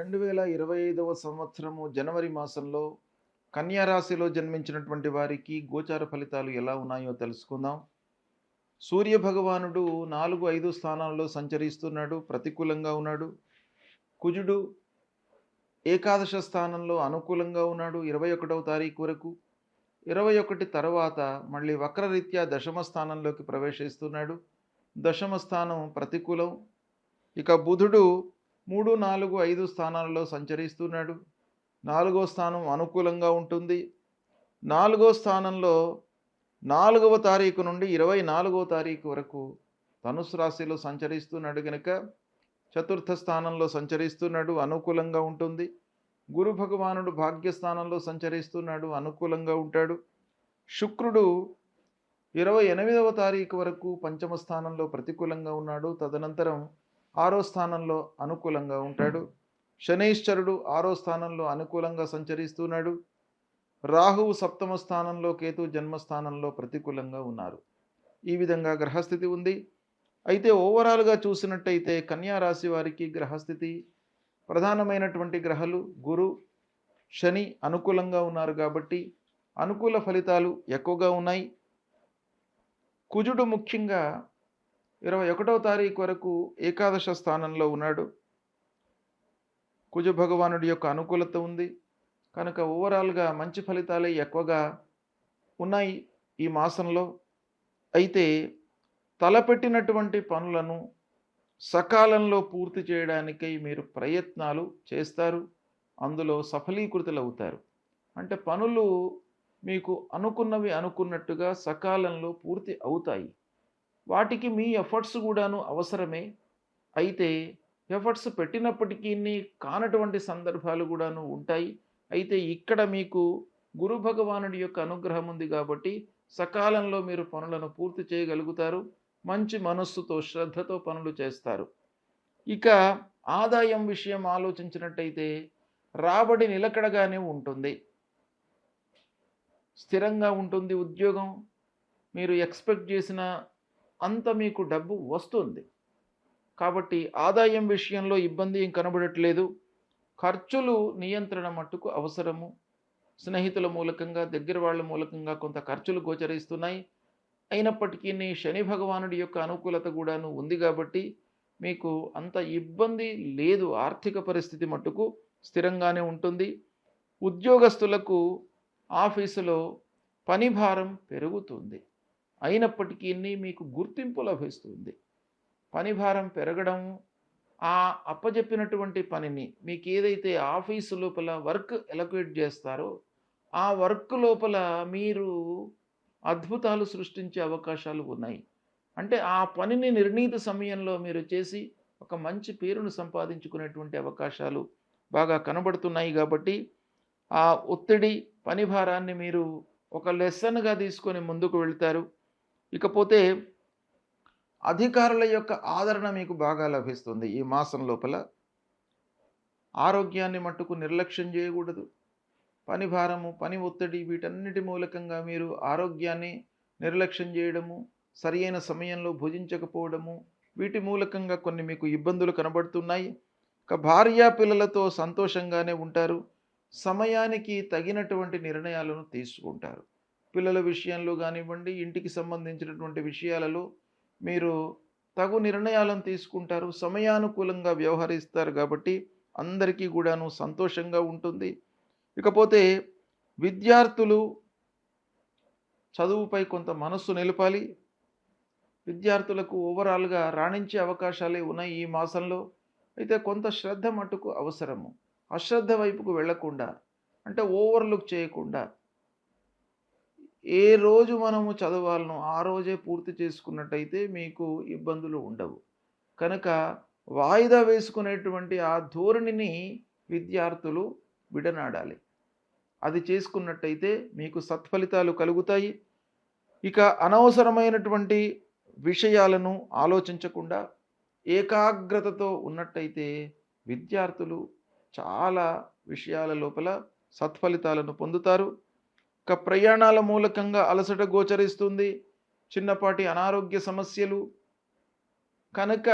2025వ సంవత్సరము జనవరి మాసంలో కన్యా రాశిలో జన్మించినటువంటి వారికి గోచార ఫలితాలు ఎలా ఉన్నాయో తెలుసుకుందాం. సూర్య భగవానుడు 4, 5 స్థానాల్లో సంచరిస్తున్నాడు, ప్రతికూలంగా ఉన్నాడు. కుజుడు ఏకాదశ స్థానంలో అనుకూలంగా ఉన్నాడు 21వ తారీఖు వరకు. 21 తర్వాత మళ్ళీ వక్రరీత్యా దశమ స్థానంలోకి ప్రవేశిస్తున్నాడు. దశమ స్థానం ప్రతికూలం. ఇక బుధుడు 3, 4, 5 స్థానాలలో సంచరిస్తున్నాడు. 4వ స్థానం అనుకూలంగా ఉంటుంది. 4వ స్థానంలో 4వ తారీఖు నుండి 24వ తారీఖు వరకు ధనుసు రాశిలో సంచరిస్తున్నాడు గనుక చతుర్థ స్థానంలో సంచరిస్తున్నాడు, అనుకూలంగా ఉంటుంది. గురు భగవానుడు భాగ్యస్థానంలో సంచరిస్తున్నాడు, అనుకూలంగా ఉంటాడు. శుక్రుడు 28వ తారీఖు వరకు పంచమ స్థానంలో ప్రతికూలంగా ఉన్నాడు, తదనంతరం 6వ స్థానంలో అనుకూలంగా ఉంటాడు. శనైశ్చరుడు 6వ స్థానంలో అనుకూలంగా సంచరిస్తున్నాడు. రాహువు 7వ స్థానంలో, కేతు జన్మస్థానంలో ప్రతికూలంగా ఉన్నారు. ఈ విధంగా గ్రహస్థితి ఉంది. అయితే ఓవరాల్గా చూసినట్టయితే కన్యా రాశి వారికి గ్రహస్థితి ప్రధానమైనటువంటి గ్రహాలు గురు, శని అనుకూలంగా ఉన్నారు కాబట్టి అనుకూల ఫలితాలు ఎక్కువగా ఉన్నాయి. కుజుడు ముఖ్యంగా 21వ తారీఖు వరకు ఏకాదశ స్థానంలో ఉన్నాడు. కుజ భగవానుడి యొక్క అనుకూలత ఉంది కనుక ఓవరాల్గా మంచి ఫలితాలే ఎక్కువగా ఉన్నాయి ఈ మాసంలో. అయితే తలపెట్టినటువంటి పనులను సకాలంలో పూర్తి చేయడానికై మీరు ప్రయత్నాలు చేస్తారు, అందులో సఫలీకృతులవుతారు. అంటే పనులు మీకు అనుకున్నవి అనుకున్నట్టుగా సకాలంలో పూర్తి అవుతాయి. వాటికి మీ ఎఫర్ట్స్ కూడాను అవసరమే. అయితే ఎఫర్ట్స్ పెట్టినప్పటికీ కానటువంటి సందర్భాలు కూడాను ఉంటాయి. అయితే ఇక్కడ మీకు గురు భగవానుడి యొక్క అనుగ్రహం ఉంది కాబట్టి సకాలంలో మీరు పనులను పూర్తి చేయగలుగుతారు. మంచి మనస్సుతో శ్రద్ధతో పనులు చేస్తారు. ఇక ఆదాయం విషయం ఆలోచించినట్టయితే రాబడి నిలకడగానే ఉంటుంది, స్థిరంగా ఉంటుంది. ఉద్యోగం మీరు ఎక్స్పెక్ట్ చేసిన అంత మీకు డబ్బు వస్తుంది కాబట్టి ఆదాయం విషయంలో ఇబ్బంది ఏం కనబడట్లేదు. ఖర్చులు నియంత్రణ మట్టుకు అవసరము. స్నేహితుల మూలకంగా, దగ్గర వాళ్ళ మూలకంగా కొంత ఖర్చులు గోచరిస్తున్నాయి. అయినప్పటికీ శని భగవానుడి యొక్క అనుకూలత కూడాను ఉంది కాబట్టి మీకు అంత ఇబ్బంది లేదు. ఆర్థిక పరిస్థితి మట్టుకు స్థిరంగానే ఉంటుంది. ఉద్యోగస్తులకు ఆఫీసులో పని భారం పెరుగుతుంది, అయినప్పటికీ మీకు గుర్తింపు లభిస్తుంది. పని భారం పెరగడం, ఆ అప్పజెప్పినటువంటి పనిని మీకు ఏదైతే ఆఫీసు లోపల వర్క్ ఎలొకేట్ చేస్తారో ఆ వర్క్ లోపల మీరు అద్భుతాలు సృష్టించే అవకాశాలు ఉన్నాయి. అంటే ఆ పనిని నిర్ణీత సమయంలో మీరు చేసి ఒక మంచి పేరును సంపాదించుకునేటువంటి అవకాశాలు బాగా కనబడుతున్నాయి. కాబట్టి ఆ ఒత్తిడి, పని భారాన్ని మీరు ఒక లెసన్గా తీసుకొని ముందుకు వెళ్తారు. ఇకపోతే అధికారుల యొక్క ఆదరణ మీకు బాగా లభిస్తుంది ఈ మాసం లోపల. ఆరోగ్యాన్ని మట్టుకు నిర్లక్ష్యం చేయకూడదు. పని భారము, పని ఒత్తిడి వీటన్నిటి మూలకంగా మీరు ఆరోగ్యాన్ని నిర్లక్ష్యం చేయడము, సరి అయిన సమయంలో భుజించకపోవడము, వీటి మూలకంగా కొన్ని మీకు ఇబ్బందులు కనబడుతున్నాయి. ఇక భార్యా పిల్లలతో సంతోషంగానే ఉంటారు. సమయానికి తగినటువంటి నిర్ణయాలను తీసుకుంటారు. పిల్లల విషయంలో కానివ్వండి, ఇంటికి సంబంధించినటువంటి విషయాలలో మీరు తగు నిర్ణయాలను తీసుకుంటారు, సమయానుకూలంగా వ్యవహరిస్తారు కాబట్టి అందరికీ కూడాను సంతోషంగా ఉంటుంది. ఇకపోతే విద్యార్థులు చదువుపై కొంత మనస్సు నిలపాలి. విద్యార్థులకు ఓవరాల్గా రాణించే అవకాశాలే ఉన్నాయి ఈ మాసంలో. అయితే కొంత శ్రద్ధ మట్టుకు అవసరము. అశ్రద్ధ వైపుకు వెళ్లకుండా, అంటే ఓవర్లుక్ చేయకుండా, ఏ రోజు మనము చదవాలనో ఆ రోజే పూర్తి చేసుకున్నట్టయితే మీకు ఇబ్బందులు ఉండవు. కనుక వాయిదా వేసుకునేటువంటి ఆ ధోరణిని విద్యార్థులు విడనాడాలి. అది చేసుకున్నట్టయితే మీకు సత్ఫలితాలు కలుగుతాయి. ఇక అనవసరమైనటువంటి విషయాలను ఆలోచించకుండా ఏకాగ్రతతో ఉన్నట్టయితే విద్యార్థులు చాలా విషయాల లోపల సత్ఫలితాలను పొందుతారు. ఇక ప్రయాణాల మూలకంగా అలసట గోచరిస్తుంది. చిన్నపాటి అనారోగ్య సమస్యలు, కనుక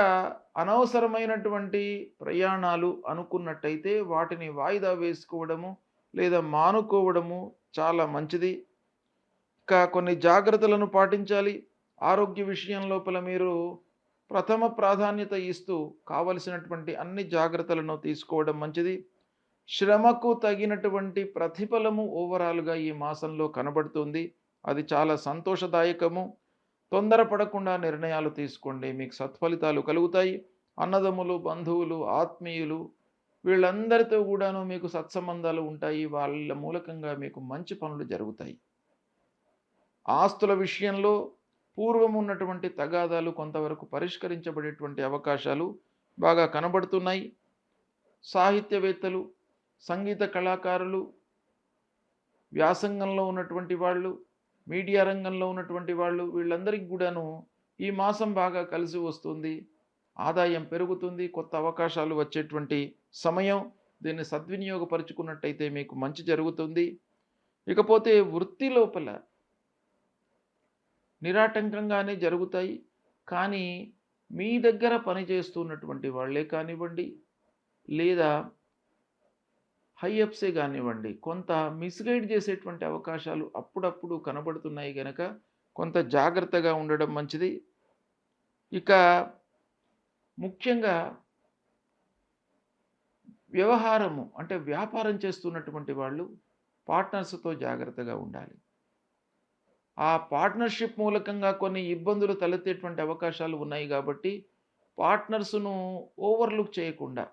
అనవసరమైనటువంటి ప్రయాణాలు అనుకున్నట్టయితే వాటిని వాయిదా వేసుకోవడము లేదా మానుకోవడము చాలా మంచిది. ఇంకా కొన్ని జాగ్రత్తలను పాటించాలి. ఆరోగ్య విషయం లోపల మీరు ప్రథమ ప్రాధాన్యత ఇస్తూ కావలసినటువంటి అన్ని జాగ్రత్తలను తీసుకోవడం మంచిది. శ్రమకు తగినటువంటి ప్రతిఫలము ఓవరాల్‌గా ఈ మాసంలో కనబడుతుంది. అది చాలా సంతోషదాయకము. తొందరపడకుండా నిర్ణయాలు తీసుకోండి. మీకు సత్ఫలితాలు కలుగుతాయి. అన్నదమ్ములు, బంధువులు, ఆత్మీయులు వీళ్ళందరితో గూడాను మీకు సత్సంబంధాలు ఉంటాయి. వాళ్ళ మూలకంగా మీకు మంచి పనులు జరుగుతాయి. ఆస్తుల విషయంలో పూర్వం ఉన్నటువంటి తగాదాలు కొంతవరకు పరిష్కరించబడేటువంటి అవకాశాలు బాగా కనబడుతున్నాయి. సాహిత్యవేత్తలు, సంగీత కళాకారులు, వ్యాసంగంలో ఉన్నటువంటి వాళ్ళు, మీడియా రంగంలో ఉన్నటువంటి వాళ్ళు వీళ్ళందరికీ కూడాను ఈ మాసం బాగా కలిసి వస్తుంది. ఆదాయం పెరుగుతుంది. కొత్త అవకాశాలు వచ్చేటువంటి సమయం. దీన్ని సద్వినియోగపరుచుకున్నట్టయితే మీకు మంచి జరుగుతుంది. ఇకపోతే వృత్తి లోపల నిరాటంకంగానే జరుగుతాయి. కానీ మీ దగ్గర పనిచేస్తున్నటువంటి వాళ్ళే కానివ్వండి, లేదా హై అప్సే కానివ్వండి, కొంత మిస్గైడ్ చేసేటువంటి అవకాశాలు అప్పుడప్పుడు కనబడుతున్నాయి గనక కొంత జాగ్రత్తగా ఉండడం మంచిది. ఇక ముఖ్యంగా వ్యవహారము అంటే వ్యాపారం చేస్తున్నటువంటి వాళ్ళు పార్ట్నర్స్‌తో జాగ్రత్తగా ఉండాలి. ఆ పార్ట్నర్‌షిప్ మూలకంగా కొన్ని ఇబ్బందులు తలెత్తేటువంటి అవకాశాలు ఉన్నాయి కాబట్టి పార్ట్నర్స్‌ను ఓవర్‌లుక్ చేయకుండా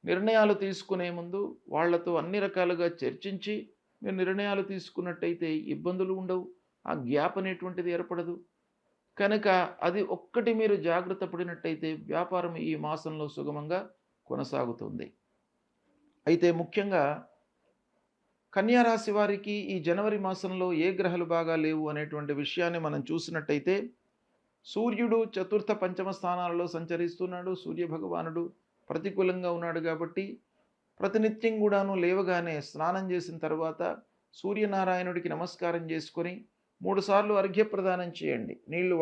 నిర్ణయాలు తీసుకునే ముందు వాళ్ళతో అన్ని రకాలుగా చర్చించి మీరు నిర్ణయాలు తీసుకున్నట్టయితే ఇబ్బందులు ఉండవు. ఆ గ్యాప్ అనేటువంటిది ఏర్పడదు. కనుక అది ఒక్కటి మీరు జాగ్రత్త పడినట్టయితే వ్యాపారం ఈ మాసంలో సుగమంగా కొనసాగుతుంది. అయితే ముఖ్యంగా కన్యా రాశి వారికి ఈ జనవరి మాసంలో ఏ గ్రహాలు బాగా లేవు అనేటువంటి విషయాన్ని మనం చూసినట్టయితే సూర్యుడు చతుర్థ పంచమ స్థానాలలో సంచరిస్తున్నాడు. సూర్య భగవానుడు ప్రతికూలంగా ఉన్నాడు కాబట్టి ప్రతినిత్యం కూడాను లేవగానే స్నానం చేసిన తర్వాత సూర్యనారాయణుడికి నమస్కారం చేసుకొని 3 సార్లు అర్ఘ్యప్రదానం చేయండి. నీళ్లు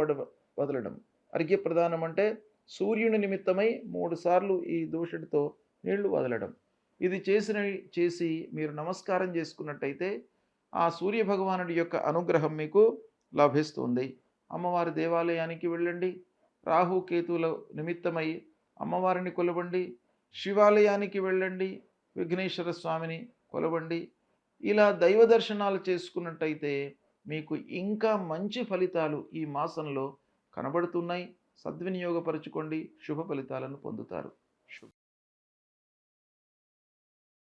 వదలడం. అర్ఘ్యప్రదానం అంటే సూర్యుని నిమిత్తమై 3 సార్లు ఈ దోషుడితో నీళ్లు వదలడం. ఇది చేసి మీరు నమస్కారం చేసుకున్నట్టయితే ఆ సూర్య భగవానుడి యొక్క అనుగ్రహం మీకు లభిస్తుంది. అమ్మవారి దేవాలయానికి వెళ్ళండి. రాహు కేతువుల నిమిత్తమై అమ్మవారిని కొలవండి. శివాలయానికి వెళ్ళండి. విఘ్నేశ్వర స్వామిని కొలవండి. ఇలా దైవ దర్శనాలు చేసుకున్నట్టయితే మీకు ఇంకా మంచి ఫలితాలు ఈ మాసంలో కనబడుతున్నాయి. సద్వినియోగపరచుకోండి. శుభ ఫలితాలను పొందుతారు.